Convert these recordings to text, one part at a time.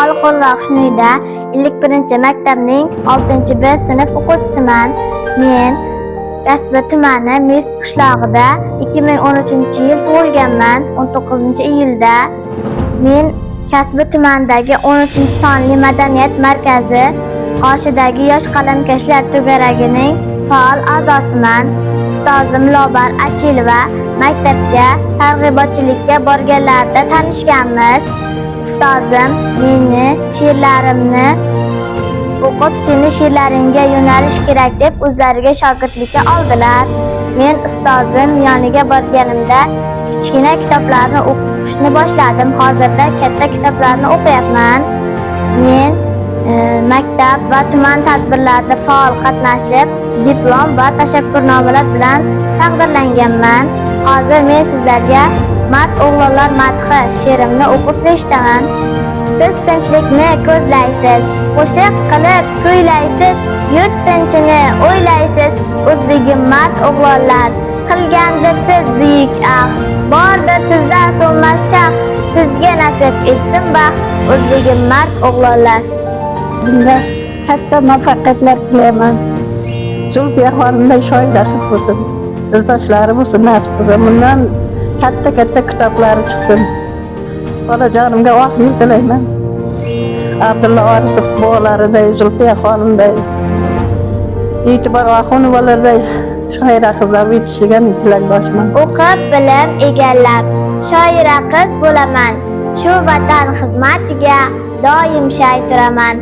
Aholi qo'lroq shunida 51-maktabning 6-B sinf o'quvchisiman. Men Kasbi tumani Mis qishlog'ida 2013-yil tug'ilganman, 19-iyulda. Men Kasbi tumanidagi 13-sonli madaniyat markazi qoshidagi yosh qalamkashlar to'garagining faol a'zosiman. Ustozim Lobar Achilova maktabga targ'ibotchilikka borganlarida tanishganmiz. Ustozim meni she'rlarimni o'qib, seni she'rlaringga yo'nalish kerak deb o'zlariga shogirdlikka oldilar. Men ustozim yoniga borganimda kichkina kitoblarni o'qishni boshladim. Hozirda katta kitoblarni o'qiyapman. Men maktab va tuman tadbirlarida faol qatnashib, diplom va tashakkurnomalar bilan taqdirlanganman. Hozir men sizlarga Mard o'g'lonlar madhi she'rimni o'qib eshitaman. Siz tinchlikni ko'zlaysiz, qo'shiq qilib kuylaysiz, yurt tinchini o'ylaysiz. O'zbegim mard o'g'lonlar, qilgandir siz buyuk ahd. Bordir sizda so'nmas shaxt, sizga nasib etsin baxt. O'zbegim mard o'g'lonlar. Bizimga katta muvaffaqiyatlar tilayman. Zulfiya xonimday shoirlar bo'lsin, izdoshlari bo'lsin, nasib bo'lsin. Bundan katta kitoblari chiqsin. Bolajonimga oxirlik tilayman. Abdulla Oripov bolalariday, Zulfiya xonimday, E'tibor Oxunovalarday shoira qizlar yetishiga tilakdoshman. O'qib bilim egallab, shoira qiz bo'laman. Shu vatan xizmatiga doim shay turaman.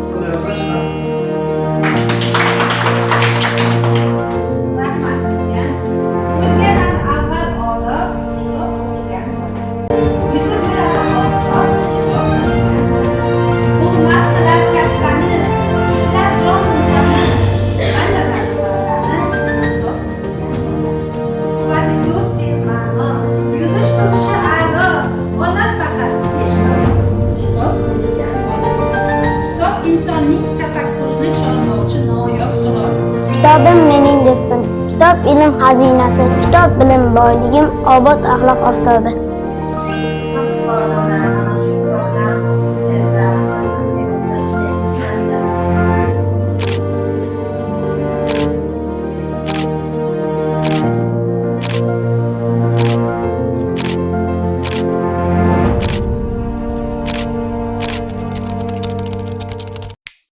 Kitobim mening do'stim, kitob ilm xazinasi, kitob bilim boyligim, obod axloq oftobi.